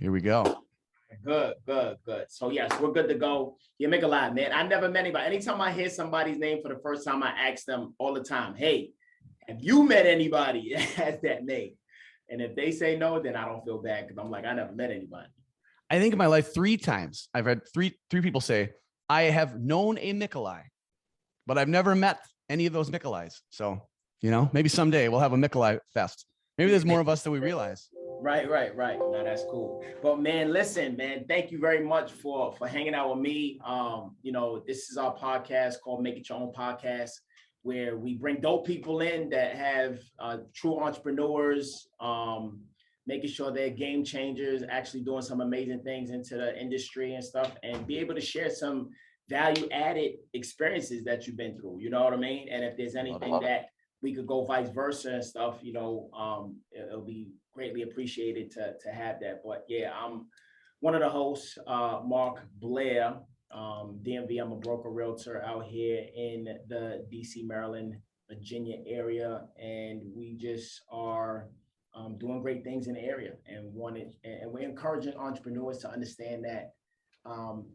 Here we go. Good. So yes, we're good to go. You make a lot, man. I never met anybody. Anytime I hear somebody's name for the first time, I ask them all the time, hey, have you met anybody that has that name? And if they say no, then I don't feel bad because I'm like, I never met anybody. I think in my life 3 times I've had three people say, I have known a Mickeli, but I've never met any of those Mickelis. So, maybe someday we'll have a Mickeli fest. Maybe there's more of us than we realize. Right. No, that's cool. But man, listen, man, thank you very much for hanging out with me. This is our podcast called Make It Your Own Podcast, where we bring dope people in that have true entrepreneurs, making sure they're game changers, actually doing some amazing things into the industry and stuff, and be able to share some value added experiences that you've been through. You know what I mean? And if there's anything that we could go vice versa and stuff, it'll be greatly appreciated to have that. But yeah, I'm one of the hosts, Marc Blair, DMV. I'm a broker realtor out here in the DC, Maryland, Virginia area. And we just are doing great things in the area and we're encouraging entrepreneurs to understand that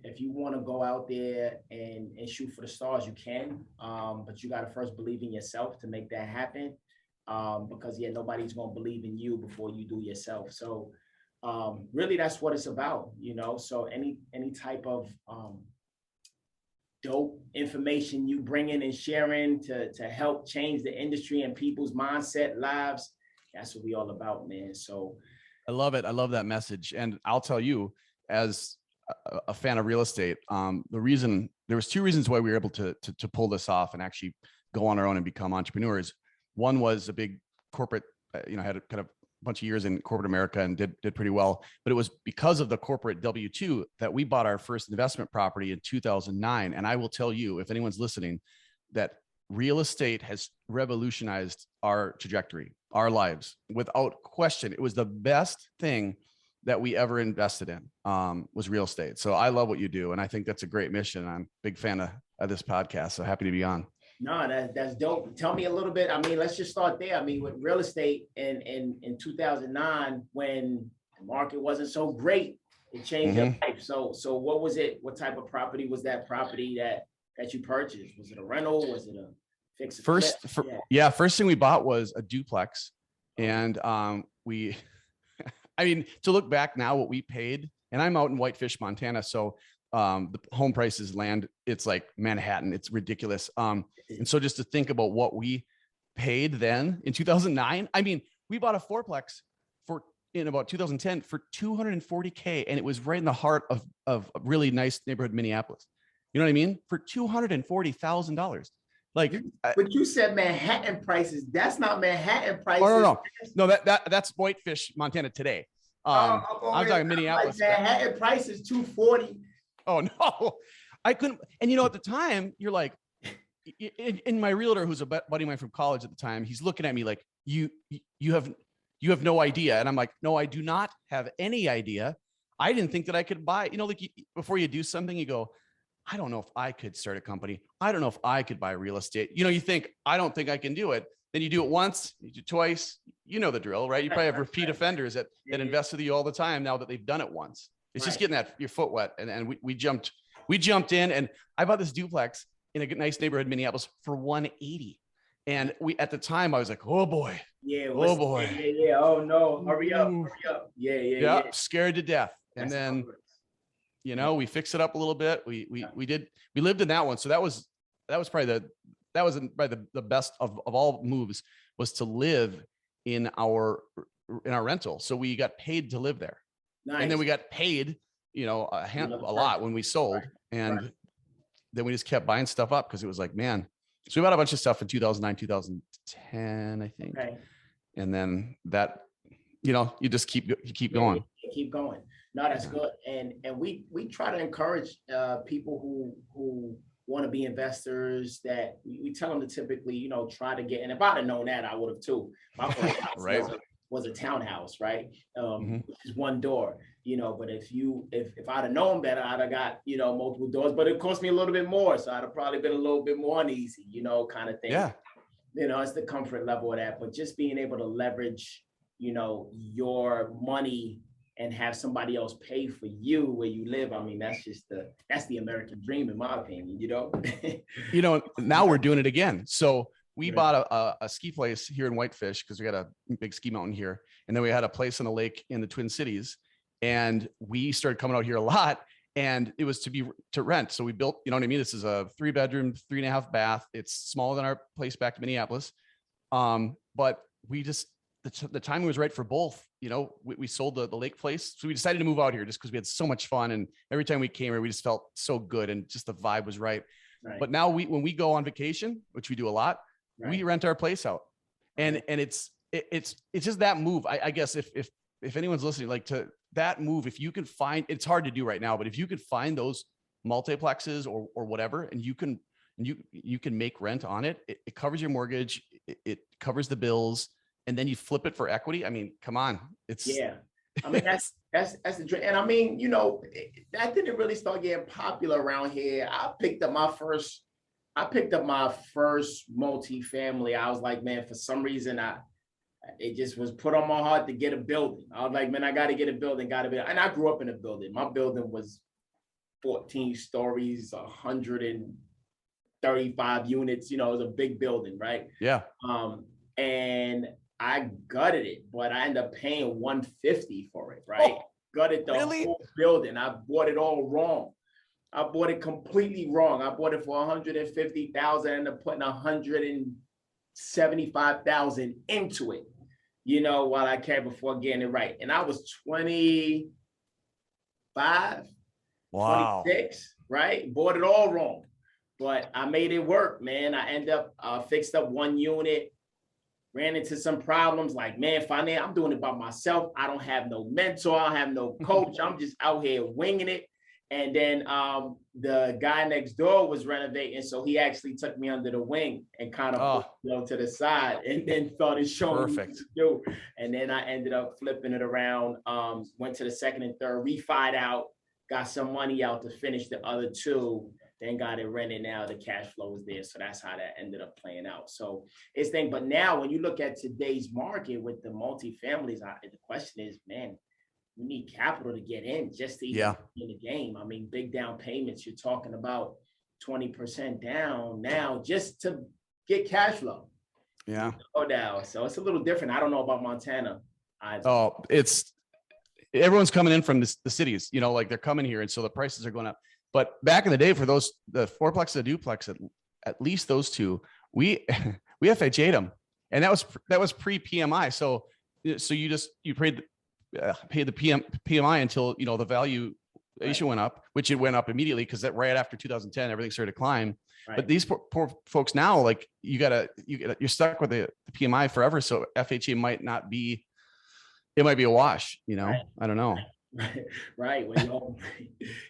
if you want to go out there and shoot for the stars, you can, but you got to first believe in yourself to make that happen. Because nobody's going to believe in you before you do yourself. So really that's what it's about, so any type of dope information you bring in and sharing to help change the industry and people's mindset, lives, that's what we all about, man. So I love it. I love that message. And I'll tell you, as a fan of real estate, there was 2 reasons why we were able to pull this off and actually go on our own and become entrepreneurs. One was a big corporate, had a kind of bunch of years in corporate America and did pretty well, but it was because of the corporate W-2 that we bought our first investment property in 2009. And I will tell you, if anyone's listening, that real estate has revolutionized our trajectory, our lives, without question. It was the best thing that we ever invested in, was real estate. So I love what you do. And I think that's a great mission. I'm a big fan of this podcast. So happy to be on. No, that's dope. Tell me a little bit. I mean, let's just start there. I mean, with real estate in 2009, when the market wasn't so great, it changed your life. So what was it? What type of property was that property that you purchased? Was it a rental? Was it a fix? First thing we bought was a duplex. And to look back now, what we paid, and I'm out in Whitefish, Montana. So the home prices land, it's like Manhattan. It's ridiculous. And so just to think about what we paid then in 2009, we bought a fourplex in about 2010 for $240K. And it was right in the heart of a really nice neighborhood, Minneapolis. You know what I mean? For $240,000. But you said Manhattan prices. That's not Manhattan prices. No, that's Whitefish, Montana today. I'm talking Minneapolis. Manhattan price is $240. Oh no, I couldn't. And at the time, you're like, in my realtor, who's a buddy of mine from college at the time, he's looking at me like, you have no idea. And I'm like, no, I do not have any idea. I didn't think that I could buy, before you do something, you go, I don't know if I could start a company. I don't know if I could buy real estate. You think, I don't think I can do it. Then you do it once, you do it twice, the drill, right? You probably have repeat offenders that invest with you all the time now that they've done it once. It's just getting your foot wet. And we jumped in, and I bought this duplex in a nice neighborhood, Minneapolis, for $180. And at the time I was like, oh boy. Yeah. Oh boy. Yeah. Oh no. Hurry up. Yeah. Scared to death. And then, we fixed it up a little bit. We lived in that one. So that was probably the best of all moves, was to live in our rental. So we got paid to live there. Nice. And then we got paid, a lot when we sold. And then we just kept buying stuff up because it was like, man. So we bought a bunch of stuff in 2009, 2010, I think. Okay. And then that, you just keep going. Keep going. No, that's good. And we try to encourage people who want to be investors, that we tell them to typically, try to get, and if I'd have known that, I would have too. My first house was a townhouse, right? Which is one door, but if I'd have known better, I'd have got, multiple doors, but it cost me a little bit more. So I'd have probably been a little bit more uneasy, kind of thing. Yeah. It's the comfort level of that, but just being able to leverage, your money and have somebody else pay for you where you live. I mean, that's the American dream, in my opinion, you know? Now we're doing it again. So we Right. bought a ski place here in Whitefish because we got a big ski mountain here. And then we had a place on the lake in the Twin Cities. And we started coming out here a lot, and it was to rent. So we built, you know what I mean? This is a 3-bedroom, 3.5 bath. It's smaller than our place back to Minneapolis. But we just, the timing was right for both. You know, we sold the lake place. So we decided to move out here just because we had so much fun. And every time we came here, we just felt so good and just the vibe was right. Right. But now when we go on vacation, which we do a lot, Right. we rent our place out. And it's just that move. I guess if anyone's listening, like to that move, if you can find, it's hard to do right now, but if you could find those multiplexes or whatever, and you can make rent on it, it covers your mortgage, it covers the bills, and then you flip it for equity. I mean, come on. Yeah. I mean, that's the dream. And I mean, you know, that didn't really start getting popular around here. I picked up my first multifamily. I was like, man, for some reason, it just was put on my heart to get a building. I was like, man, I got to get a building, And I grew up in a building. My building was 14 stories, 135 units. You know, it was a big building, right? Yeah. And I gutted it, but I ended up paying $150 for it, right? Gutted the whole building. I bought it all wrong. I bought it completely wrong. I bought it for $150,000 and ended up putting $175,000 into it, you know, while I cared before getting it right. And I was 25, 26, right? Bought it all wrong, but I made it work, man. I ended up fixed up one unit, ran into some problems like, man, I'm doing it by myself. I don't have no mentor. I have no coach. I'm just out here winging it. And then the guy next door was renovating. So he actually took me under the wing and kind of put me to the side and then started showing me what to do. And then I ended up flipping it around, went to the second and third, refied out, got some money out to finish the other two, then got it rented. Now the cash flow was there. So that's how that ended up playing out. So it's thing. But now when you look at today's market with the multifamilies, the question is, man, we need capital to get in just to even in the game. I mean, big down payments, you're talking about 20% down now just to get cash flow. Yeah. Oh, now. So it's a little different. I don't know about Montana. Everyone's coming in from the cities, you know, like they're coming here. And so the prices are going up. But back in the day for the fourplex, the duplex, at least those two, we FHA'd them. And that was pre PMI. So you paid the PMI until, you know, the valuation went up, which it went up immediately because that right after 2010, everything started to climb. Right. But these poor folks now, like you're stuck with the PMI forever. So FHA might be a wash, you know, I don't know. Right. Well,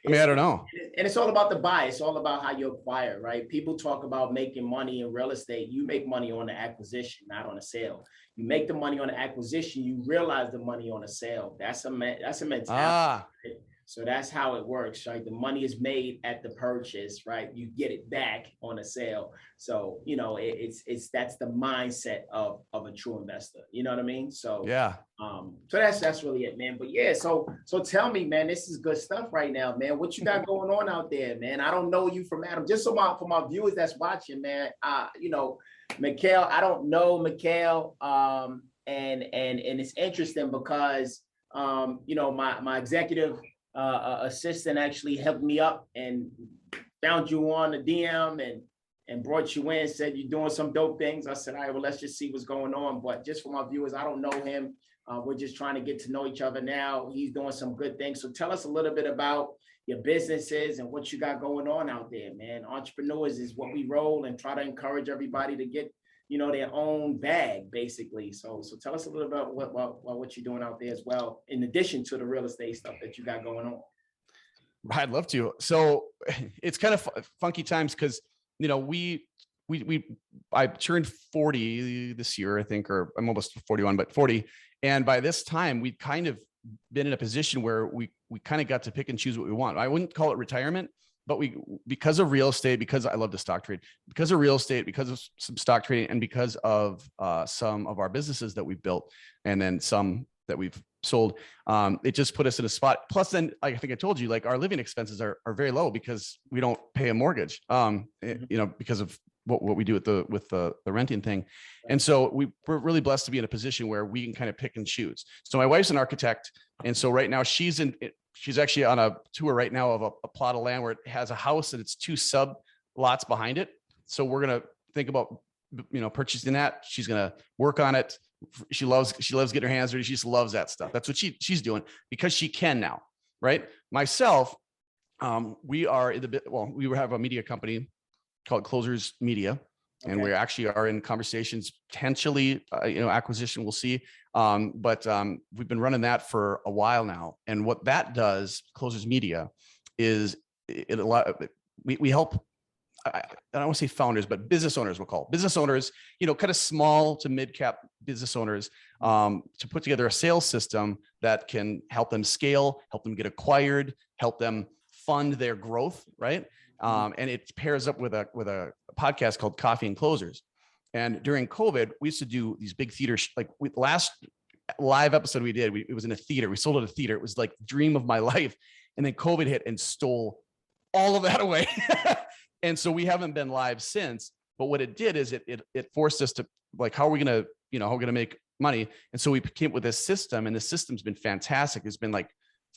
I mean, I don't know. And it's all about the buy. It's all about how you acquire, right? People talk about making money in real estate. You make money on the acquisition, not on the sale. You make the money on the acquisition. You realize the money on the sale. That's a mentality. Right? So that's how it works, right? The money is made at the purchase, right? You get it back on a sale. So, you know, that's the mindset of a true investor. You know what I mean? So, yeah. So that's really it, man. But yeah, so tell me, man, this is good stuff right now, man. What you got going on out there, man? I don't know you from Adam. Just for my viewers that's watching, man. You know, Mikel, I don't know Mikel. And it's interesting because you know, my executive assistant actually helped me up and found you on the DM and brought you in, said you're doing some dope things. I said, all right, well, let's just see what's going on. But just for my viewers, I don't know him. We're just trying to get to know each other now. He's doing some good things. So tell us a little bit about your businesses and what you got going on out there, man. Entrepreneurs is what we roll and try to encourage everybody to get, you know, their own bag, basically. So tell us a little bit about what you're doing out there as well, in addition to the real estate stuff that you got going on. I'd love to. So it's kind of funky times because, you know, I turned 40 this year, I think, or I'm almost 41, but 40. And by this time, we'd kind of been in a position where we kind of got to pick and choose what we want. I wouldn't call it retirement, but because of real estate, because I love to stock trade, because of real estate, because of some stock trading, and because of some of our businesses that we built, and then some that we've sold. It just put us in a spot. Plus, then I think I told you, like our living expenses are very low because we don't pay a mortgage. Because of what we do with the renting thing. And so we're really blessed to be in a position where we can kind of pick and choose. So my wife's an architect. And so right now she's actually on a tour right now of a plot of land where it has a house and it's 2 sub lots behind it. So we're going to think about, purchasing that. She's going to work on it. She loves getting her hands dirty. She just loves that stuff. That's what she's doing because she can now. Right. Myself, we have a media company called Closers Media. And we actually are in conversations, potentially, acquisition, we'll see. But we've been running that for a while now. And what that does, Closers Media, is we help, I don't want to say founders, but business owners, we'll call business owners, kind of small to mid cap business owners, to put together a sales system that can help them scale, help them get acquired, help them fund their growth, right? And it pairs up with a podcast called Coffee and Closers. And during COVID, we used to do these big theater, last live episode we did, it was in a theater. We sold at a theater. It was like the dream of my life. And then COVID hit and stole all of that away. And so we haven't been live since. But what it did is it forced us to, like, how are we going to make money? And so we came up with this system, and the system's been fantastic. It's been like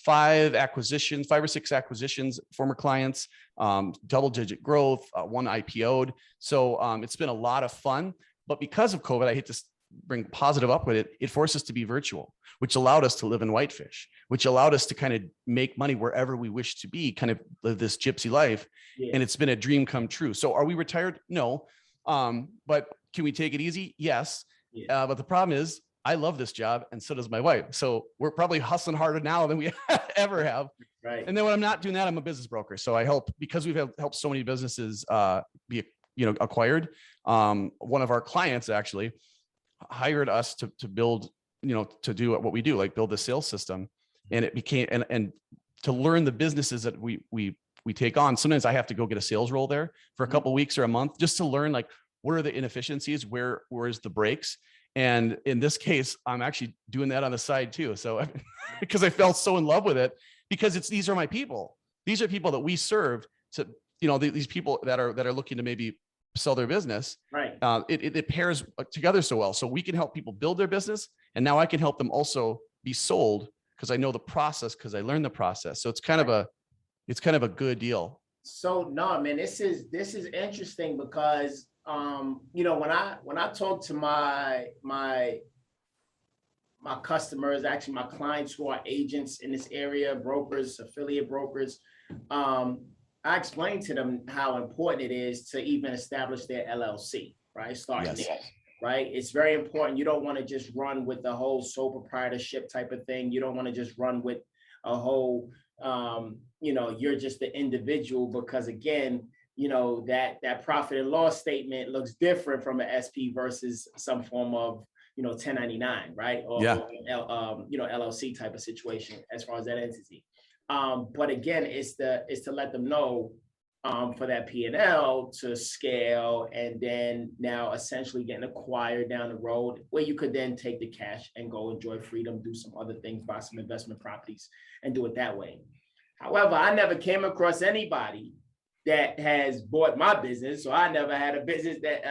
5 or 6 acquisitions, former clients, double-digit growth, 1 IPO'd. So it's been a lot of fun. But because of COVID, I hate to bring positive up with it, it forced us to be virtual, which allowed us to live in Whitefish, which allowed us to kind of make money wherever we wish to be, kind of live this gypsy life. Yeah. And it's been a dream come true. So are we retired? No. But can we take it easy? Yes. Yeah. But the problem is, I love this job, and so does my wife. So we're probably hustling harder now than we ever have. Right. And then when I'm not doing that, I'm a business broker. So I help, because we've helped so many businesses be acquired. One of our clients actually hired us to build, to do what we do, like build the sales system. And it became and to learn the businesses that we take on. Sometimes I have to go get a sales role there for a couple of weeks or a month just to learn, like, what are the inefficiencies, where's the breaks. And in this case, I'm actually doing that on the side too. So because I fell so in love with it, because these are my people. These are people that we serve to, these people that are looking to maybe sell their business. Right. It pairs together so well. So we can help people build their business. And now I can help them also be sold because I know the process, because I learned the process. So it's kind of a good deal. So no, man, this is interesting because when I talk to my customers, actually my clients who are agents in this area, brokers, affiliate brokers, I explain to them how important it is to even establish their LLC, right? Starting there, right? It's very important. You don't want to just run with the whole sole proprietorship type of thing. You don't want to just run with a whole, you're just the individual, because again, that profit and loss statement looks different from an SP versus some form of, 1099, right? Or LLC type of situation as far as that entity. But again, it's to let them know for that P&L to scale, and then now essentially getting acquired down the road, where you could then take the cash and go enjoy freedom, do some other things, buy some investment properties, and do it that way. However, I never came across anybody that has bought my business. So I never had a business that,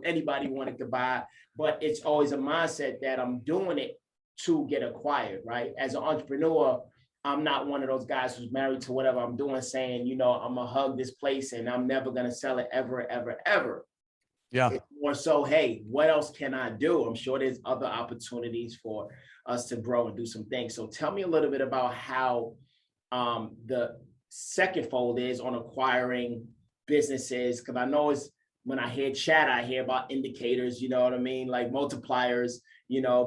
anybody wanted to buy, but it's always a mindset that I'm doing it to get acquired, right? As an entrepreneur, I'm not one of those guys who's married to whatever I'm doing, saying, I'm gonna hug this place and I'm never gonna sell it ever, ever, ever. Yeah. It's more so, hey, what else can I do? I'm sure there's other opportunities for us to grow and do some things. So tell me a little bit about how the second fold is on acquiring businesses, because I know when I hear chat, I hear about indicators, you know what I mean, like multipliers,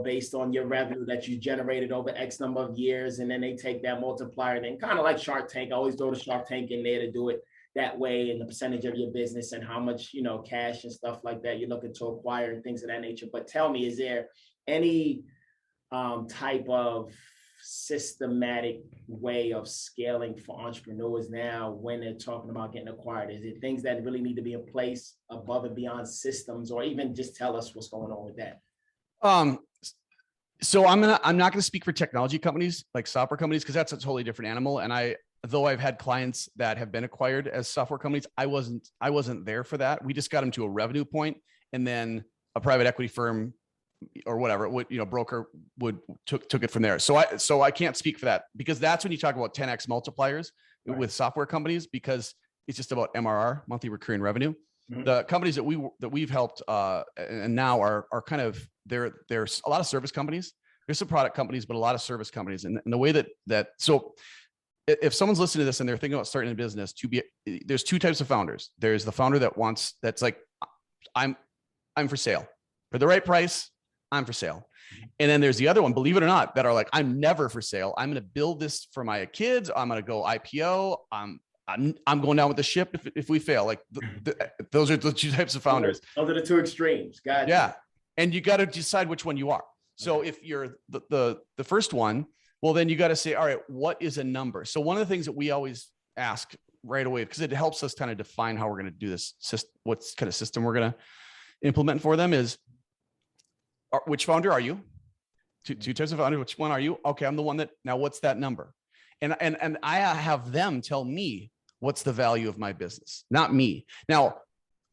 based on your revenue that you generated over X number of years, and then they take that multiplier, then kind of like Shark Tank. I always throw the Shark Tank in there to do it that way, and the percentage of your business and how much cash and stuff like that you're looking to acquire and things of that nature. But tell me, is there any type of systematic way of scaling for entrepreneurs now when they're talking about getting acquired? Is it things that really need to be in place above and beyond systems, or even just tell us what's going on with that? So I'm not going to speak for technology companies like software companies, because that's a totally different animal. And though I've had clients that have been acquired as software companies, I wasn't there for that. We just got them to a revenue point, and then a private equity firm or whatever broker took it from there. So I can't speak for that, because that's when you talk about 10x multipliers with software companies, because it's just about MRR, monthly recurring revenue. Mm-hmm. The companies that we've helped and now are kind of there's a lot of service companies. There's some product companies, but a lot of service companies. And the way that so if someone's listening to this and they're thinking about starting a business, there's two types of founders. There's the founder that's like, I'm for sale for the right price. I'm for sale. And then there's the other one, believe it or not, that are like, I'm never for sale. I'm going to build this for my kids. I'm going to go IPO. I'm going down with the ship if we fail. Like those are the two types of founders. Those are the two extremes. Gotcha. Yeah. And you got to decide which one you are. So if you're the first one, well, then you got to say, all right, what is a number? So one of the things that we always ask right away, because it helps us kind of define how we're going to do this, what kind of system we're going to implement for them, is which founder are you? Two types of founder. Which one are you? Okay, I'm the one that, now what's that number? And I have them tell me what's the value of my business, not me. Now,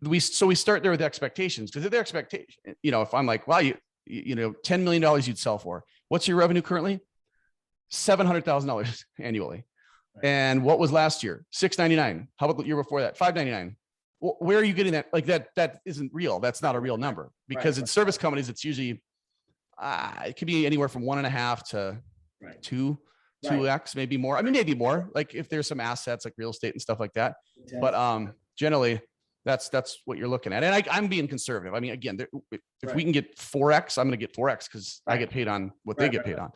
we start there with expectations, because if their expectation, if I'm like, wow, you know, $10 million you'd sell for, what's your revenue currently? $700,000 annually. And what was last year? $699. How about the year before that? $599. Well, where are you getting that? Like that isn't real. That's not a real number, because in service companies, it's usually, it could be anywhere from 1.5 to 2x, maybe more. I mean, maybe more, like if there's some assets like real estate and stuff like that. But generally that's what you're looking at. And I'm being conservative. I mean, again, if we can get 4x, I'm going to get 4x, because I get paid on what they get paid on.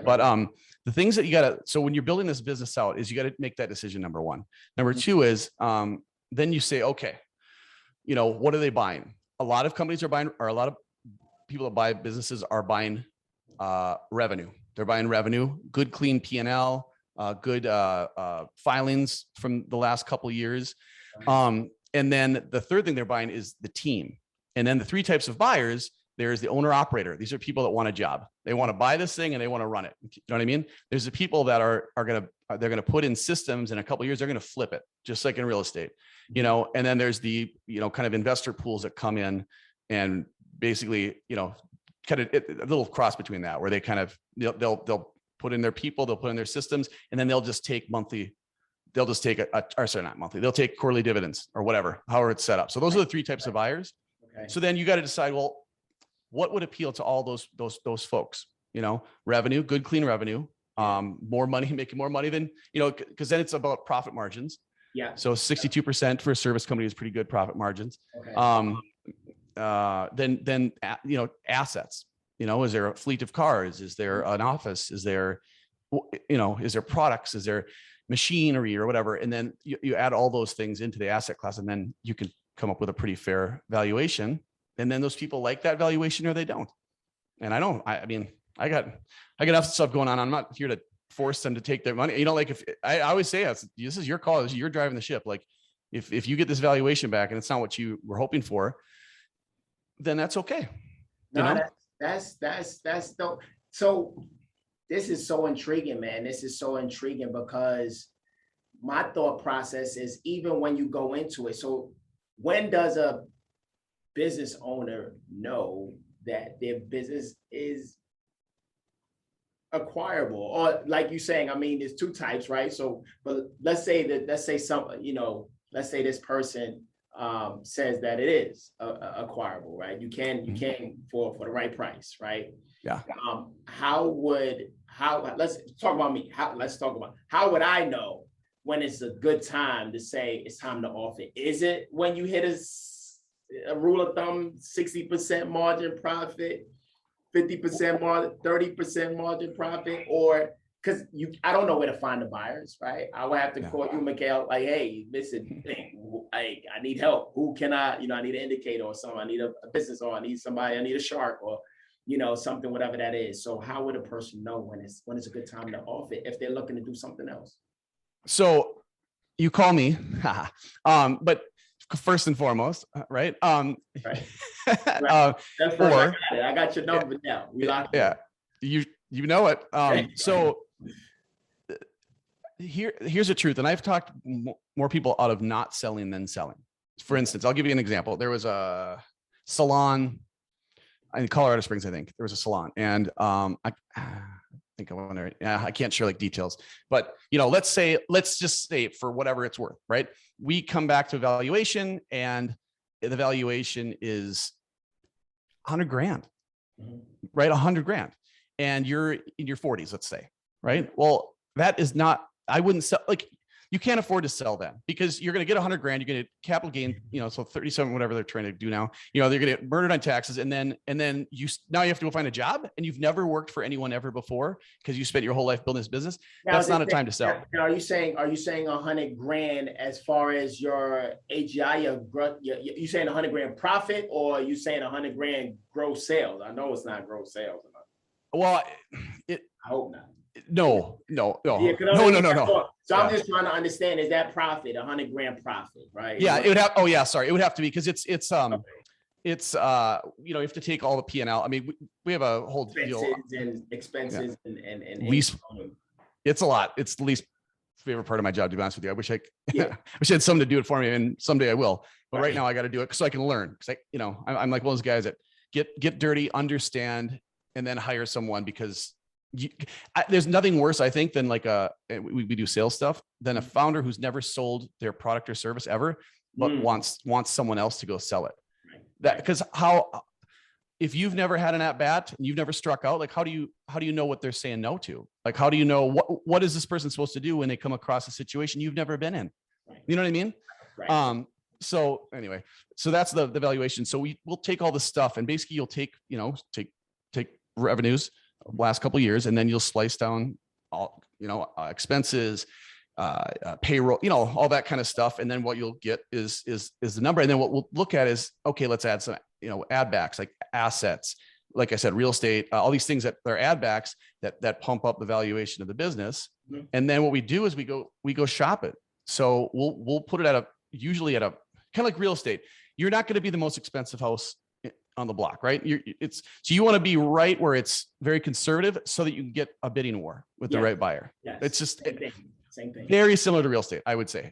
But the things that you got to, so when you're building this business out, is you got to make that decision. Number one. Number two is, then you say, okay, what are they buying? A lot of companies are buying, or a lot of people that buy businesses are buying revenue. They're buying revenue, good, clean P&L, good filings from the last couple of years. And then the third thing they're buying is the team. And then the three types of buyers, there's the owner operator. These are people that want a job. They want to buy this thing and they want to run it. You know what I mean? There's the people that they're going to put in systems, in a couple of years, they're going to flip it, just like in real estate, and then there's the, kind of investor pools that come in and basically, kind of a little cross between that, where they kind of, they'll put in their people, they'll put in their systems, and then they'll just take monthly, they'll just take not monthly, they'll take quarterly dividends or whatever, however it's set up. So those are the three types of buyers. Okay. So then you got to decide, well, what would appeal to all those folks? Revenue, good, clean revenue, more money, making more money than, because then it's about profit margins. Yeah. So 62% for a service company is pretty good profit margins. Okay. Then assets. Is there a fleet of cars? Is there an office? Is there, is there products? Is there machinery or whatever? And then you add all those things into the asset class, and then you can come up with a pretty fair valuation. And then those people like that valuation or they don't. And I don't. I mean, I got enough stuff going on. I'm not here to force them to take their money. Like if I always say, this is your call. You're driving the ship. Like if you get this valuation back and it's not what you were hoping for, then that's okay. That's dope. So this is so intriguing, man. This is so intriguing, because my thought process is, even when you go into it, so when does a business owner know that their business is acquirable? Or like you're saying, I mean, there's two types, right? So, but let's say this person says that it is acquirable, right? You can for the right price, right? Yeah. Let's talk about me. How would I know when it's a good time to say it's time to offer? Is it when you hit a rule of thumb, 60% margin profit, 50% margin, 30% margin profit, or because I don't know where to find the buyers, right? I would have to call you, Mickeli, like, hey, listen, I need help. Who can I need an indicator or something. I need a business, or I need somebody, I need a shark, or, something, whatever that is. So how would a person know when it's a good time to offer if they're looking to do something else? So you call me, but first and foremost, right? Right. That's first, I got your number now. We locked in. You know it. So here's the truth. And I've talked more people out of not selling than selling. For instance, I'll give you an example. There was a salon in Colorado Springs, I think. There was a salon, and I think I want to. Yeah, I can't share like details, but let's just say for whatever it's worth, right? We come back to evaluation, and the valuation is $100,000, right? $100,000, and you're in your 40s, let's say, right? Well, that is not. I wouldn't sell, like, you can't afford to sell that, because you're going to get $100,000, you're going to capital gain, so 37, whatever they're trying to do now, they're going to get murdered on taxes. And then you have to go find a job, and you've never worked for anyone ever before because you spent your whole life building this business. Now, that's not a time to sell. Now, are you saying $100,000 as far as your AGI, you saying $100,000 profit, or are you saying $100,000 gross sales? I know it's not gross sales. Well, I hope not. No. Yeah, No. So I'm just trying to understand, is that profit $100,000 profit, right? Yeah, it would have. Oh yeah, sorry, it would have to be, because it's you have to take all the P&L. I mean, we have a whole expenses and least. It's a lot. It's the least favorite part of my job, to be honest with you. I wish I had someone to do it for me, and someday I will. But right now I got to do it so I can learn. Because I'm like one of those guys that get dirty, understand, and then hire someone, because there's nothing worse, I think, than like we do sales stuff, than a founder who's never sold their product or service ever, but wants someone else to go sell it. That, because if you've never had an at bat and you've never struck out, like how do you know what they're saying no to? Like, how do you know what is this person supposed to do when they come across a situation you've never been in? You know what I mean? Right. So anyway, so that's the valuation. So we'll take all the stuff, and basically you'll take revenues last couple of years, and then you'll slice down all expenses, payroll, all that kind of stuff, and then what you'll get is the number. And then what we'll look at is, okay, let's add some add backs, like assets, like I said, real estate, all these things that are add backs that pump up the valuation of the business. And then what we do is we go shop it. So we'll put it usually at a kind of like real estate. You're not going to be the most expensive house on the block, right? So you want to be right where it's very conservative, so that you can get a bidding war with the right buyer. Yes. It's just same thing. Very similar to real estate, I would say.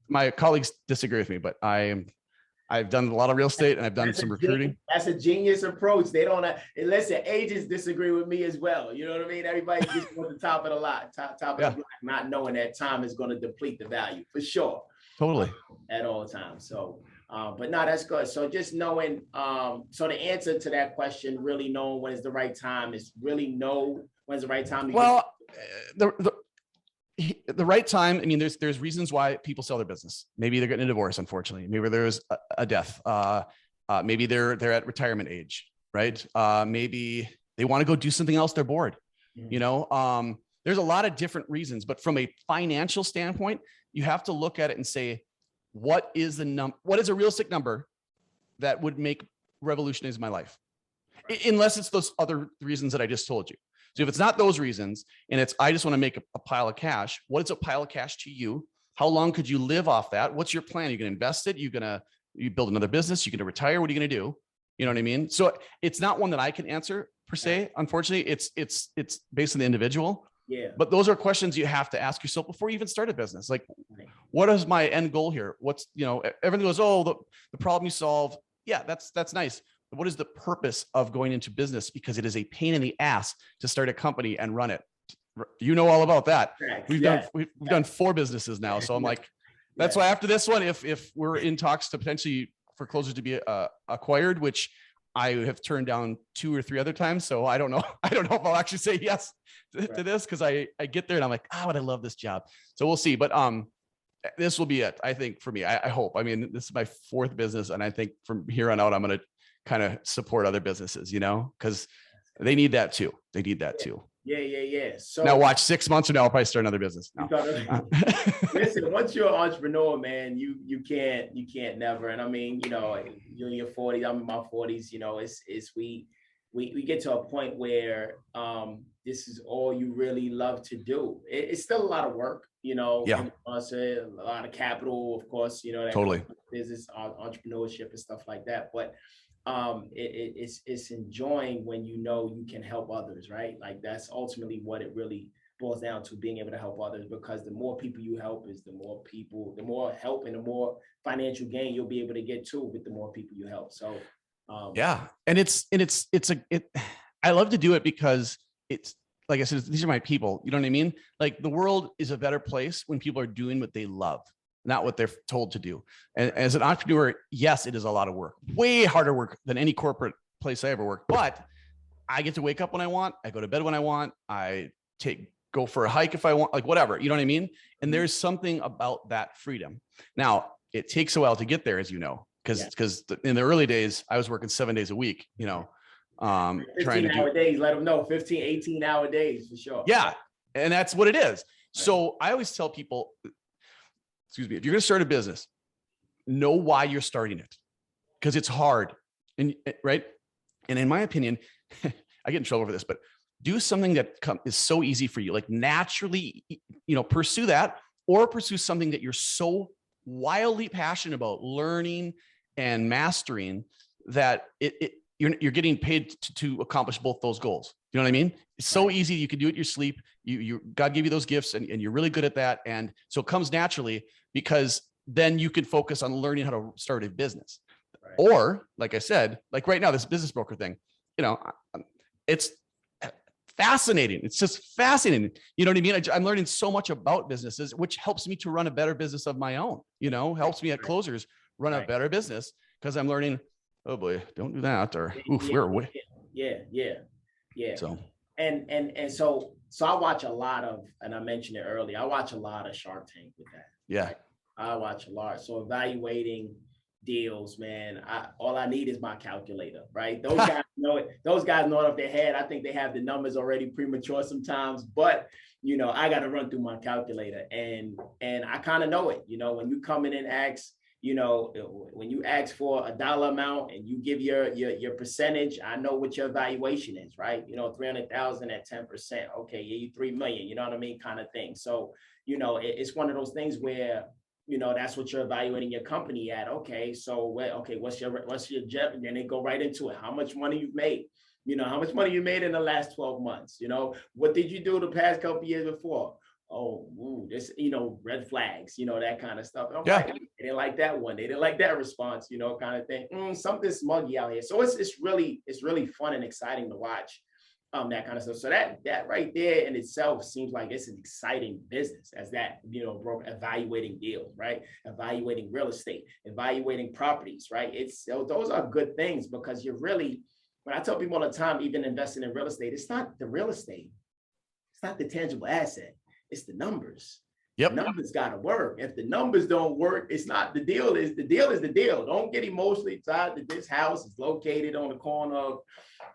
My colleagues disagree with me, but I've done a lot of real estate, and I've done some recruiting. That's a genius approach. They don't, listen, agents disagree with me as well. You know what I mean? Everybody just wants the top of the lot, top of the block, not knowing that time is going to deplete the value, for sure. Totally. At all times. So, but no, that's good. So just knowing, so the answer to that question, really knowing when is the right time, is really know when's the right time. Well, the right time. I mean, there's reasons why people sell their business. Maybe they're getting a divorce, unfortunately. Maybe there's a death. Maybe they're at retirement age, right? Maybe they want to go do something else. They're bored. There's a lot of different reasons, but from a financial standpoint, you have to look at it and say, what is a realistic number that would revolutionize my life? Unless it's those other reasons that I just told you. So if it's not those reasons, and it's, I just want to make a pile of cash, what is a pile of cash to you? How long could you live off that? What's your plan? You're going to invest it? You build another business? You're going to retire? What are you going to do? You know what I mean? So it's not one that I can answer per se. Unfortunately, it's based on the individual. Yeah. But those are questions you have to ask yourself before you even start a business. Like, what is my end goal here? What's, everyone goes, oh, the problem you solve. Yeah, that's nice. But what is the purpose of going into business? Because it is a pain in the ass to start a company and run it. You know all about that. We've done 4 businesses now. So I'm like, that's why after this one, if we're in talks to potentially for closers to be acquired, which I have turned down 2 or 3 other times. So I don't know. I don't know if I'll actually say yes to this, because I get there and I'm like, but I love this job. So we'll see. But this will be it, I think, for me. I hope. I mean, this is my 4th business, and I think from here on out, I'm going to kind of support other businesses, because they need that too. They need that too. Yeah. So now watch 6 months from now, I'll probably start another business. No. Listen, once you're an entrepreneur, man, you can't never. And I mean, you're in your 40s, I'm in my 40s, we get to a point where this is all you really love to do. It's still a lot of work, Yeah. a lot of capital, of course, that totally business, entrepreneurship and stuff like that. But it's enjoying when you know you can help others, right? Like that's ultimately what it really boils down to, being able to help others, because the more people you help is the more people, the more help and the more financial gain you'll be able to get to with the more people you help. So yeah. And I love to do it because it's, like I said, these are my people. You know what I mean? Like the world is a better place when people are doing what they love, not what they're told to do. And as an entrepreneur, yes, it is a lot of work, way harder work than any corporate place I ever worked. But I get to wake up when I want. I go to bed when I want. I go for a hike if I want, like whatever, you know what I mean? And there's something about that freedom. Now, it takes a while to get there, as you know, because in the early days, I was working 7 days a week, you know, trying to do days, let them know 15, 18-hour days for sure. Yeah. And that's what it is. So I always tell people, excuse me, if you're going to start a business, know why you're starting it, because it's hard. And right. And in my opinion, I get in trouble for this, but do something that is so easy for you, like naturally, you know, pursue that, or pursue something that you're so wildly passionate about learning and mastering that you're getting paid to accomplish both those goals. You know what I mean? It's so easy. You can do it in your sleep. God gave you those gifts and you're really good at that. And so it comes naturally, because then you can focus on learning how to start a business. Or like I said, like right now, this business broker thing, you know, it's fascinating. It's just fascinating. You know what I mean? I'm learning so much about businesses, which helps me to run a better business of my own, you know, helps me at closers run a better business, because I'm learning, oh boy, don't do that. Or oof, we're away. Yeah. So, and so I watch a lot of, and I mentioned it earlier, I watch a lot of Shark Tank with that. Yeah. Right? I watch a lot. So evaluating deals, man, all I need is my calculator, right? Those guys know it. Those guys know it off their head. I think they have the numbers already premature sometimes, but you know, I got to run through my calculator, and I kind of know it. You know, when you come in and ask, you know, when you ask for a dollar amount and you give your percentage, I know what your valuation is, right? You know, 300,000 at 10%. Okay, yeah, you 3 million. You know what I mean, kind of thing. So, you know, it's one of those things where, you know, that's what you're evaluating your company at. Okay, so what's your jet? And then they go right into it. How much money you've made? You know, how much money you made in the last 12 months? You know, what did you do the past couple of years before? Oh, this, you know, red flags, you know, that kind of stuff. I'm like, they didn't like that one. They didn't like that response, you know, kind of thing. Something smuggy out here. So it's really fun and exciting to watch. That kind of stuff. So that right there in itself seems like it's an exciting business, as that, you know, bro, evaluating deals, right? Evaluating real estate, evaluating properties, right? Those are good things, because you're really, when I tell people all the time, even investing in real estate, it's not the real estate. It's not the tangible asset. It's the numbers. Yep. The numbers got to work. If the numbers don't work, it's not the deal. Is the deal. Don't get emotionally tied that this house is located on the corner of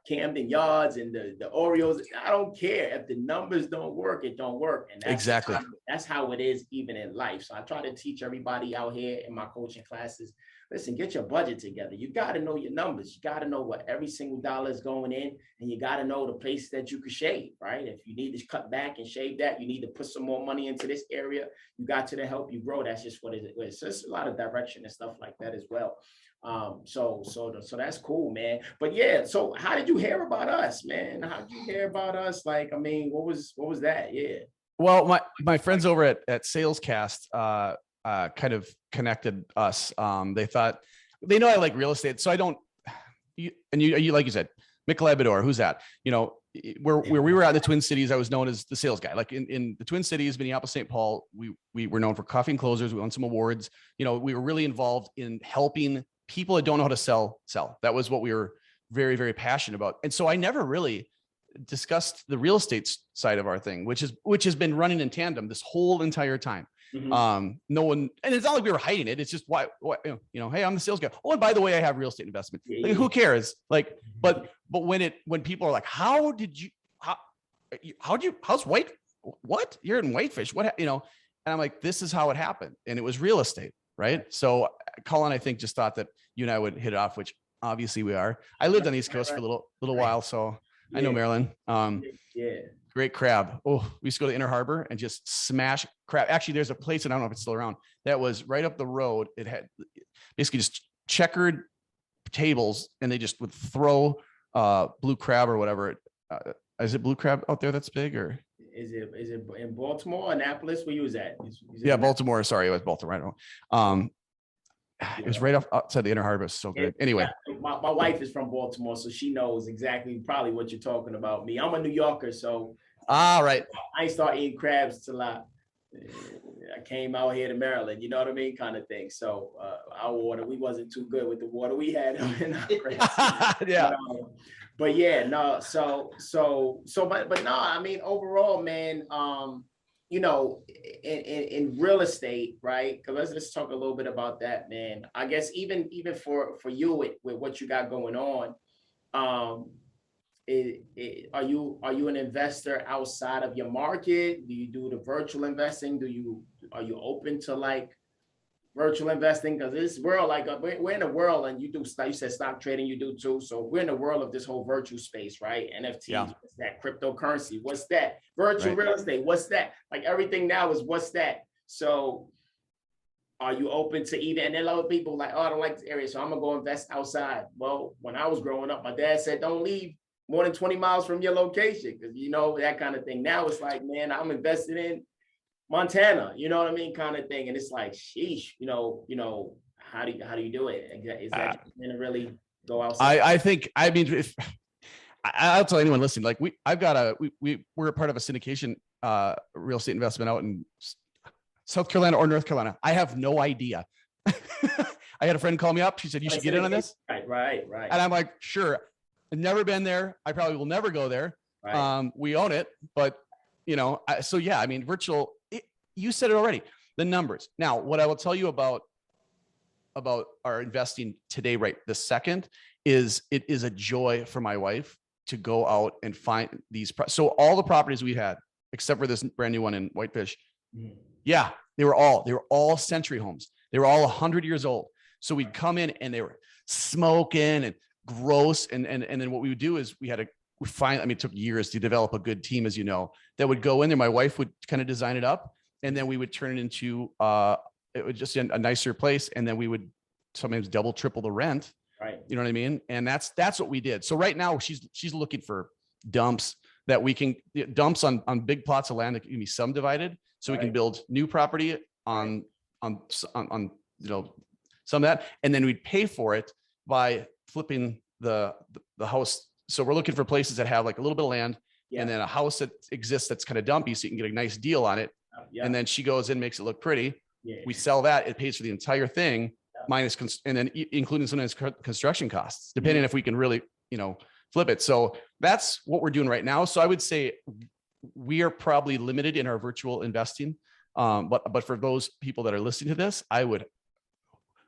Camden Yards and the Orioles. I don't care. If the numbers don't work, it don't work. And that's how it is even in life. So I try to teach everybody out here in my coaching classes, listen, get your budget together. You got to know your numbers. You got to know what every single dollar is going in, and you got to know the places that you could shave, right? If you need to cut back and shave that, you need to put some more money into this area. You got to help you grow. That's just what it is. So it's a lot of direction and stuff like that as well. So that's cool, man. But yeah, so how did you hear about us, man? How did you hear about us? Like, I mean, what was that? Yeah. Well, my friends over at Salescast kind of connected us. They thought, they know I like real estate, so I don't. You like you said, Mickeli Bedore, who's that? You know, where we were at the Twin Cities, I was known as the sales guy. Like in the Twin Cities, Minneapolis, St. Paul, we were known for coffee and closers. We won some awards. You know, we were really involved in helping people that don't know how to sell. That was what we were very, very passionate about. And so I never really discussed the real estate side of our thing, which has been running in tandem this whole entire time. Mm-hmm. No one, and it's not like we were hiding it. It's just why you know, hey, I'm the sales guy. Oh, and by the way, I have real estate investment. Like, who cares? Like, but when people are like, how's White? What? You're in Whitefish? What? You know? And I'm like, this is how it happened, and it was real estate, right? So Colin, I think, just thought that you and I would hit it off, which obviously we are. I lived on the East Coast for a little while, so I know Maryland. Great crab. Oh, we used to go to Inner Harbor and just smash crab. Actually, there's a place, and I don't know if it's still around, that was right up the road. It had basically just checkered tables, and they just would throw blue crab or whatever. Is it blue crab out there that's big, or is it in Baltimore, Annapolis? Where you was at? Yeah, Baltimore. Sorry, it was Baltimore. I don't know. It was right outside the Inner Harbor. So good. Anyway, my wife is from Baltimore, so she knows exactly probably what you're talking about. Me, I'm a New Yorker, so right. I ain't start eating crabs till I came out here to Maryland. You know what I mean, kind of thing. So our water, we wasn't too good with the water we had in our crabs. Yeah. But yeah, no. But no. I mean, overall, man. You know, in real estate, right? Because let's talk a little bit about that, man. I guess even for you with what you got going on, are you an investor outside of your market? Do you do the virtual investing? Are you open to like virtual investing? Because this world, like we're in a world, and you said stock trading, you do too. So we're in the world of this whole virtual space, right? NFTs, what's that? Cryptocurrency, what's that? Virtual real estate, what's that? Like everything now is what's that? So are you open to either? And then a lot of people like, oh, I don't like this area, so I'm gonna go invest outside. Well, when I was growing up, my dad said, don't leave more than 20 miles from your location, because you know, that kind of thing. Now it's like, man, I'm invested in Montana, you know what I mean, kind of thing. And it's like, sheesh, you know, how do you do it? Is that gonna really go outside? I mean, if I'll tell anyone listening, like we're a part of a syndication real estate investment out in South Carolina or North Carolina. I have no idea. I had a friend call me up. She said, you should get in on this. Right. And I'm like, sure. I've never been there. I probably will never go there. Right. We own it, but you know, so yeah, I mean, you said it already, the numbers. Now, what I will tell you about our investing today, right this second, is it is a joy for my wife to go out and find these. So all the properties we had, except for this brand new one in Whitefish, yeah, they were all century homes. They were all 100 years old. So we'd come in and they were smoking and gross. And then what we would do is it took years to develop a good team, as you know, that would go in there. My wife would kind of design it up, and then we would turn it into it was just a nicer place. And then we would sometimes double, triple the rent. Right. You know what I mean? And that's what we did. So right now she's looking for dumps dumps on big plots of land that can be subdivided, so we can build new property on you know, some of that, and then we'd pay for it by flipping the house. So we're looking for places that have like a little bit of land, and then a house that exists that's kind of dumpy, so you can get a nice deal on it. And then she goes in, makes it look pretty. We sell that, it pays for the entire thing, minus and then including sometimes construction costs, depending if we can really, you know, flip it. So that's what we're doing right now. So I would say we are probably limited in our virtual investing. But for those people that are listening to this, I would,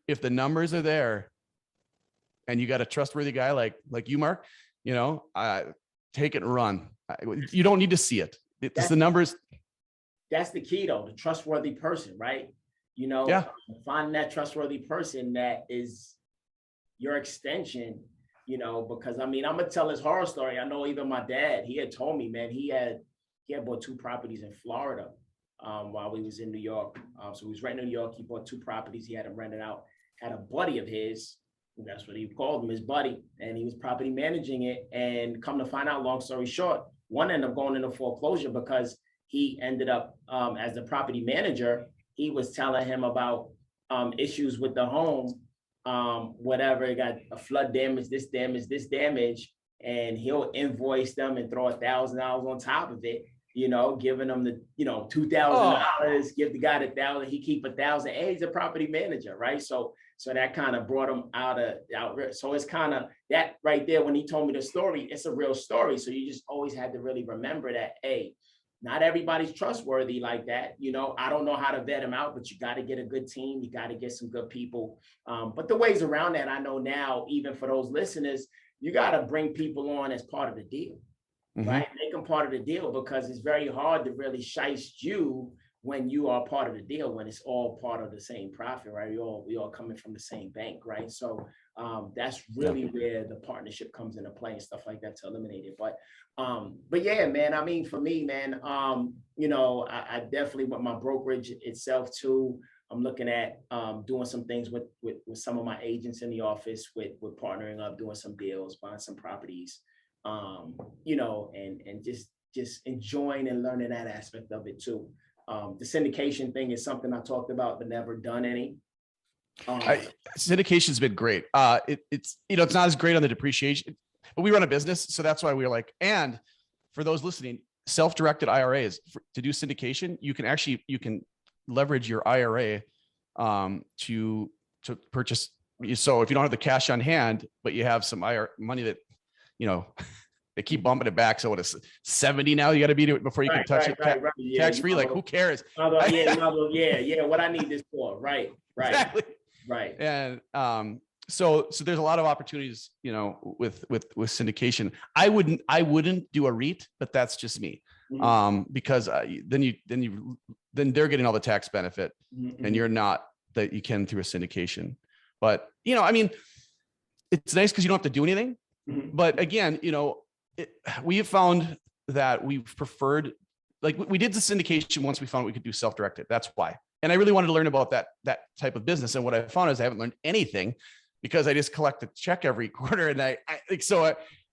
if the numbers are there and you got a trustworthy guy like you, Marc, you know, take it and run. You don't need to see it. It's the numbers. That's the key though, the trustworthy person, right? You know, finding that trustworthy person that is your extension, you know, because I mean, I'm gonna tell his horror story. I know even my dad, he had told me, man, he had bought 2 properties in Florida while we was in New York. So he was renting in New York. He bought 2 properties. He had them rented out. Had a buddy of his, that's what he called him, his buddy, and he was property managing it. And come to find out, long story short, one ended up going into foreclosure because he ended up as the property manager. He was telling him about issues with the home, whatever, it got a flood damage, this damage, and he'll invoice them and throw $1,000 on top of it, you know, giving them the, you know, $2,000, give the guy $1,000, he keep $1,000. Hey, he's a property manager, right? So that kind of brought him out. So it's kind of that right there. When he told me the story, it's a real story. So you just always had to really remember that, hey, not everybody's trustworthy like that. You know, I don't know how to vet them out, but you got to get a good team. You got to get some good people. But the ways around that, I know now, even for those listeners, you got to bring people on as part of the deal, right? Make them part of the deal, because it's very hard to really shiest you when you are part of the deal, when it's all part of the same profit, right? We all coming from the same bank, right? So that's really where the partnership comes into play and stuff like that to eliminate it. But yeah, man, I mean, for me, man, you know, I definitely, with my brokerage itself too, I'm looking at doing some things with some of my agents in the office, with partnering up, doing some deals, buying some properties, you know, and just enjoying and learning that aspect of it too. The syndication thing is something I talked about, but never done any. Syndication's been great. It's, you know, it's not as great on the depreciation, but we run a business. So that's why we're like, and for those listening, self-directed IRAs to do syndication, you can leverage your IRA to purchase. So if you don't have the cash on hand, but you have some IRA money that, you know, they keep bumping it back. So what is 70 now? You got to be to it before you can touch it. Yeah, tax free. Like, who cares? Yeah. What I need this for. Right. Exactly. Right. And so there's a lot of opportunities, you know, with syndication. I wouldn't do a REIT, but that's just me. Because then they're getting all the tax benefit, and you're not, that you can through a syndication. But, you know, I mean, it's nice because you don't have to do anything. But again, you know, we have found that we've preferred, like, we did the syndication once we found we could do self-directed. That's why. And I really wanted to learn about that type of business. And what I found is I haven't learned anything, because I just collect a check every quarter, and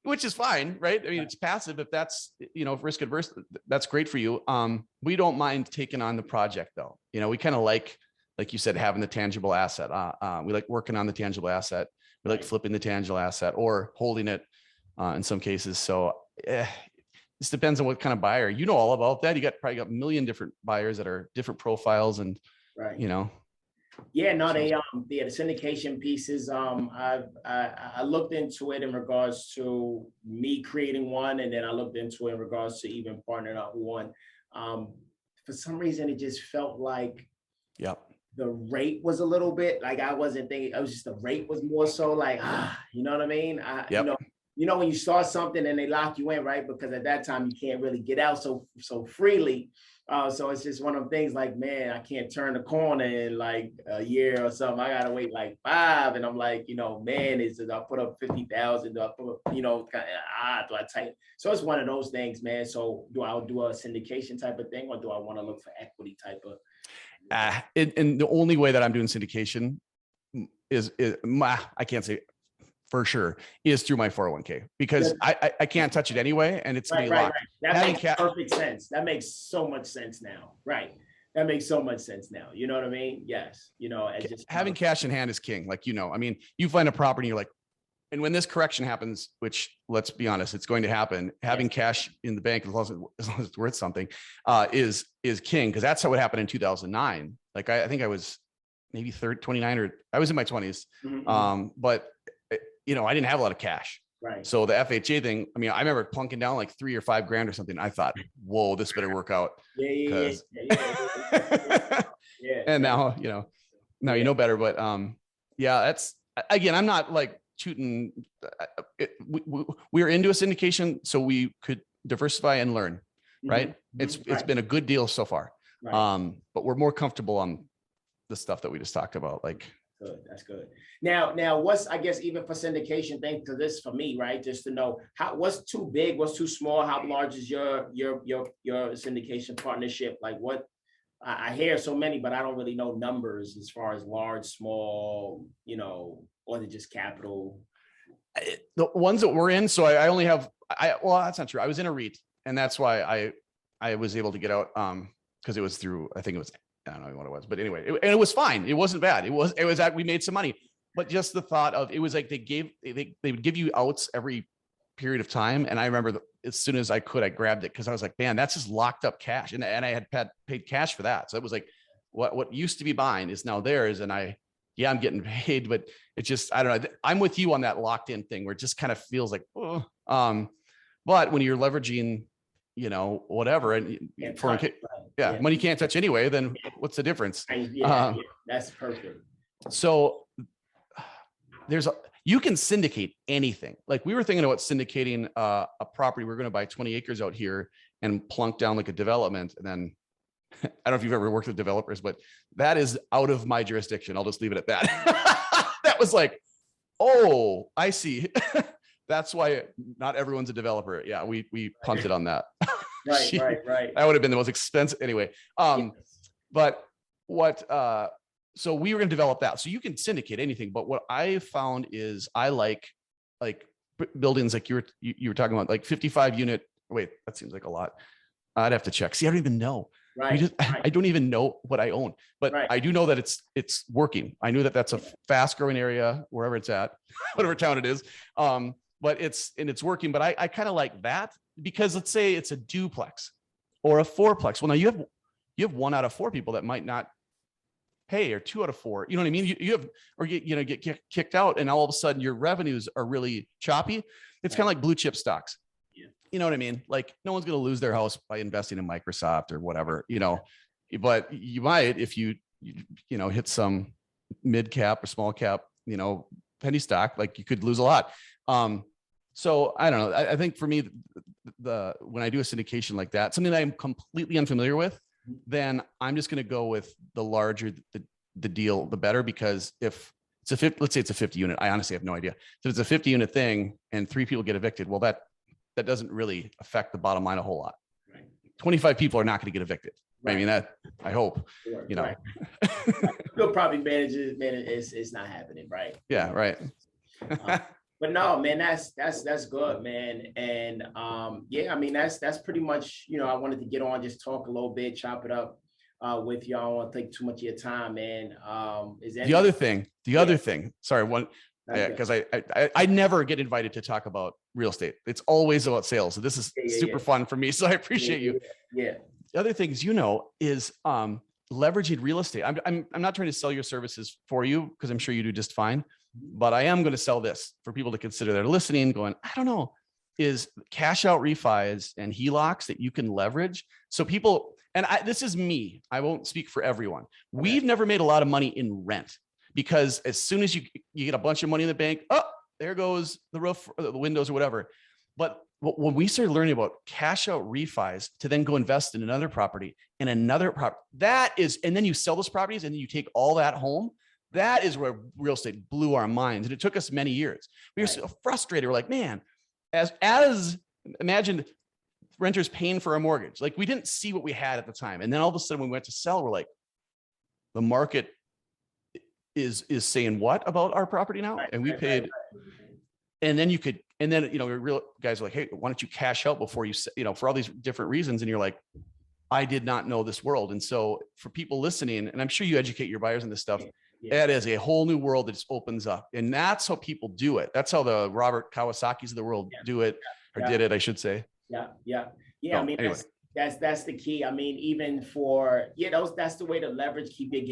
which is fine, right? I mean, it's passive. If that's, you know, risk adverse, that's great for you. We don't mind taking on the project though. You know, we kind of like you said, having the tangible asset. We like working on the tangible asset. We like flipping the tangible asset or holding it in some cases. So this depends on what kind of buyer. You know all about that. You probably got a million different buyers that are different profiles, and you know. Yeah, no, the syndication pieces. I looked into it in regards to me creating one, and then I looked into it in regards to even partnering up with one. For some reason, it just felt like the rate was a little bit like, I wasn't thinking. It was just the rate was more so like, you know what I mean? You know, when you start something and they lock you in, right? Because at that time you can't really get out so freely. So it's just one of them things like, man, I can't turn the corner in like a year or something. I gotta wait like 5, and I'm like, you know, man, I put up 50,000? Do I put up, you know, do I tighten? So it's one of those things, man. So do I do a syndication type of thing, or do I want to look for equity type of? And the only way that I'm doing syndication is I can't say for sure, is through my 401k, because I can't touch it anyway, and it's gonna be locked. That makes perfect sense. That makes so much sense now. Right. That makes so much sense now. You know what I mean? Yes. You know, having cash in hand is king. Like, you know, I mean, you find a property, you're like, and when this correction happens, which, let's be honest, it's going to happen, having cash in the bank, as long as it's worth something, is king. Because that's how it happened in 2009. Like, I think I was maybe 29, or I was in my 20s. But you know, I didn't have a lot of cash. Right. So the FHA thing, I mean, I remember plunking down like $3,000 or $5,000 or something. I thought, whoa, this better work out. Yeah. And now, you know, you know better, but that's, again, I'm not like shooting. We're into a syndication so we could diversify and learn, right? It's been a good deal so far. But we're more comfortable on the stuff that we just talked about. Like, good. That's good. Now, what's, I guess, even for syndication thing, to this for me, right? Just to know what's too big, what's too small, how large is your syndication partnership? Like, what I hear so many, but I don't really know numbers as far as large, small, you know, or the just capital. The ones that we're in. So I only have, well, that's not true. I was in a REIT, and that's why I was able to get out. Because it was through, I think it was, I don't know what it was, but anyway, it was fine. It wasn't bad. It was we made some money, but just the thought of, it was like they would give you outs every period of time. And I remember as soon as I could, I grabbed it, because I was like, man, that's just locked up cash. And I had paid cash for that. So it was like, what used to be mine is now theirs. And I'm getting paid, but it's just, I don't know. I'm with you on that locked in thing, where it just kind of feels like, but when you're leveraging, you know, whatever, and money you can't touch anyway, then what's the difference? That's perfect. So you can syndicate anything. Like, we were thinking about syndicating a property. We're going to buy 20 acres out here and plunk down like a development. And then I don't know if you've ever worked with developers, but that is out of my jurisdiction. I'll just leave it at that. That was like, oh, I see. That's why not everyone's a developer. Yeah, we punted on that. Right. That would have been the most expensive anyway. But what so we were going to develop that. So you can syndicate anything, but what I found is I like buildings like you were talking about, like 55 unit. Wait, that seems like a lot. I'd have to check. See, I don't even know. Right. I don't even know what I own, but I do know that it's working. I knew that that's a fast growing area wherever it's at, whatever town it is. But it's working. But I kind of like that, because let's say it's a duplex or a fourplex. Well, now you have 1 out of 4 people that might not pay, or 2 out of 4. You know what I mean? You have, or get kicked out, and all of a sudden your revenues are really choppy. It's kind of like blue chip stocks. You know what I mean? Like, no one's going to lose their house by investing in Microsoft or whatever, but you might, if you hit some mid cap or small cap, penny stock, like you could lose a lot. So I don't know. I think for me, when I do a syndication like that, something that I'm completely unfamiliar with, then I'm just going to go with the larger the deal, the better, because if it's let's say it's a 50 unit, I honestly have no idea. So if it's a 50 unit thing and 3 people get evicted, well, that doesn't really affect the bottom line a whole lot. Right. 25 people are not going to get evicted. Right. I mean, that I hope, Right. You'll probably manage it, man. It's not happening. Right. Yeah. Right. But no, man, that's good, man. And yeah, I mean, that's pretty much, I wanted to get on, just talk a little bit, chop it up with y'all. I don't want to take too much of your time, man. Is that the other thing? Sorry, one. Yeah, because I never get invited to talk about real estate. It's always about sales. So this is super fun for me. So I appreciate you. Yeah. The other things, is leveraging real estate. I'm not trying to sell your services for you, because I'm sure you do just fine. But I am going to sell this for people to consider. They're listening, going, I don't know, is cash out refis and HELOCs that you can leverage. So people, and this is me, I won't speak for everyone. We've never made a lot of money in rent. Because as soon as you get a bunch of money in the bank, there goes the roof, or the windows, or whatever. But when we started learning about cash out refis to then go invest in another property and another property, and then you sell those properties and then you take all that home, that is where real estate blew our minds. And it took us many years. We were so frustrated. We're like, man, as imagine renters paying for a mortgage. Like, we didn't see what we had at the time. And then all of a sudden when we went to sell, we're like, the market is saying what about our property now? And we paid, and then real guys are like, hey, why don't you cash out before you, for all these different reasons. And you're like, I did not know this world. And so for people listening, and I'm sure you educate your buyers on this stuff, that is a whole new world that just opens up. And that's how people do it. That's how the Robert Kawasaki's of the world do it, or did it, I should say. Yeah. So, I mean, anyway. That's the key. I mean, even for, that's the way to leverage, keep your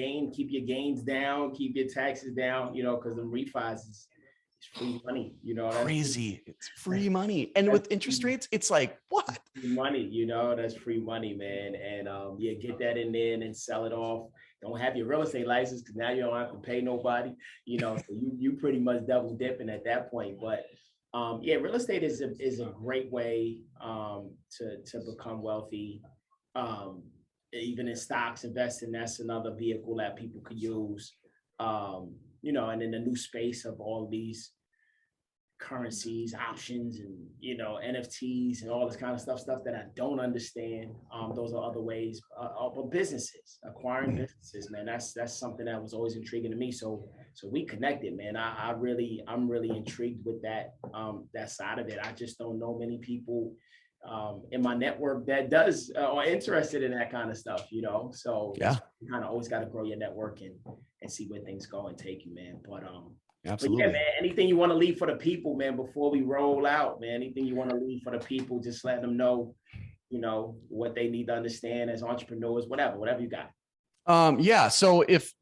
gains down, keep your taxes down, because the refis is free money, Crazy. It's free money. And with interest rates, it's like, what? Free money, that's free money, man. And get that in there and then sell it off. Don't have your real estate license, because now you don't have to pay nobody, so you pretty much double dipping at that point. But real estate is a great way to become wealthy. Even in stocks, investing, that's another vehicle that people could use. And in the new space of all these currencies, options, and NFTs and all this kind of stuff that I don't understand. Those are other ways. But businesses, acquiring businesses, man, that's something that was always intriguing to me. So we connected, man. I'm really intrigued with that side of it. I just don't know many people in my network that does are interested in that kind of stuff, So you kind of always got to grow your network and see where things go and take you, man. But absolutely. But man, anything you want to leave for the people, man, before we roll out, man, anything you want to leave for the people, just let them know, what they need to understand as entrepreneurs, whatever you got. So if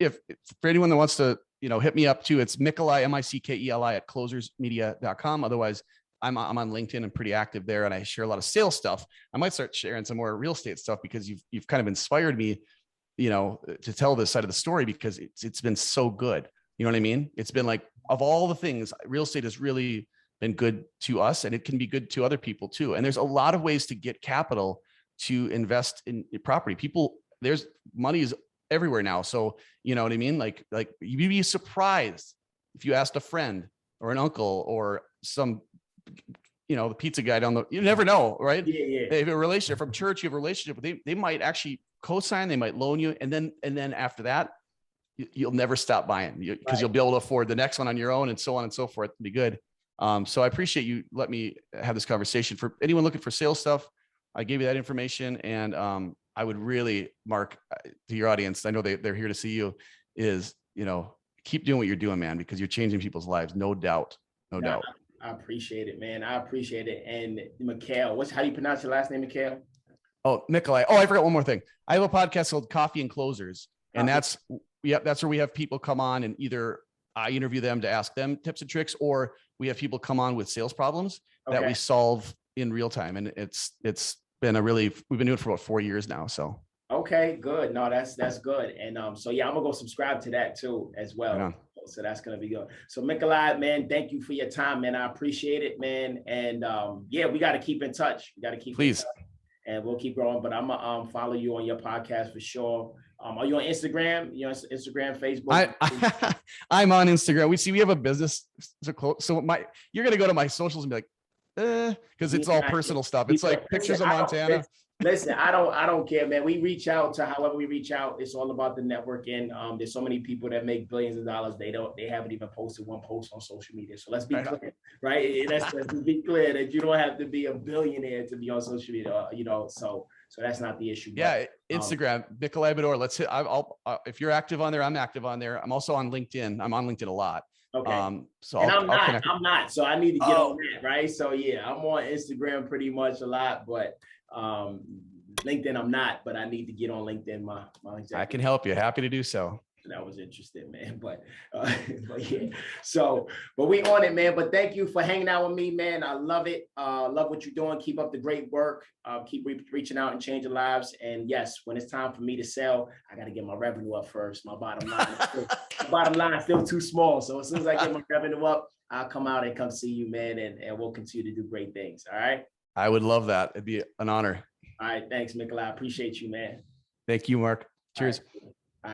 for anyone that wants to, hit me up too, it's Mickeli, Mickeli at closersmedia.com. Otherwise, I'm on LinkedIn and pretty active there, and I share a lot of sales stuff. I might start sharing some more real estate stuff, because you've kind of inspired me, to tell this side of the story, because it's been so good. You know what I mean? It's been like, of all the things, real estate has really been good to us, and it can be good to other people too. And there's a lot of ways to get capital to invest in property. There's money's everywhere now. So, you know what I mean? Like you'd be surprised if you asked a friend or an uncle or some, the pizza guy you never know, right? Yeah. They have a relationship from church, you have a relationship, but they might actually co-sign, they might loan you. And then after that, you'll never stop buying because Right. you'll be able to afford the next one on your own and so on and so forth. It'll be good. So I appreciate you let me have this conversation. For anyone looking for sales stuff, I gave you that information. And I would really, Marc, to your audience, I know they're here to see you, is, keep doing what you're doing, man, because you're changing people's lives. No doubt. No doubt. I appreciate it, man. I appreciate it. And Mikel, how do you pronounce your last name, Mikel? Oh, Mickeli. Oh, I forgot one more thing. I have a podcast called Coffee and Closers. And that's where we have people come on and either I interview them to ask them tips and tricks, or we have people come on with sales problems that we solve in real time. And it's been we've been doing it for about 4 years now. So. Okay, good. No, that's good. And so, yeah, I'm gonna go subscribe to that too, as well. Right. So that's going to be good. So Mickeli, man, thank you for your time, man. I appreciate it, man. And yeah, we got to keep in touch. We got to keep Please. in touch, and we'll keep growing. But I'm going to follow you on your podcast for sure. Are you on Instagram? You on Instagram, Facebook? I'm on Instagram. We have a business. So you're going to go to my socials and be like, because it's all personal stuff. It's like pictures of Montana. Listen, I don't care, man. We reach out to however we reach out. It's all about the networking. There's so many people that make billions of dollars. They haven't even posted one post on social media. So let's be clear, right? Let's be clear that you don't have to be a billionaire to be on social media, so that's not the issue. Yeah. Instagram, Mickeli Bedore. Let's hit, if you're active on there, I'm active on there. I'm also on LinkedIn. I'm on LinkedIn a lot. Okay. I'm not. So I need to get on that, right? So yeah, I'm on Instagram pretty much a lot, but LinkedIn I'm not, but I need to get on LinkedIn. I can help you. Happy to do so. That was interesting, man. But yeah. But we on it, man. But thank you for hanging out with me, man. I love it. Love what you're doing. Keep up the great work. Keep reaching out and changing lives. And yes, when it's time for me to sell, I got to get my revenue up first. My bottom line is still too small. So as soon as I get my revenue up, I'll come out and come see you, man. And we'll continue to do great things. All right. I would love that. It'd be an honor. All right. Thanks, Mickeli. I appreciate you, man. Thank you, Marc. Cheers. All right.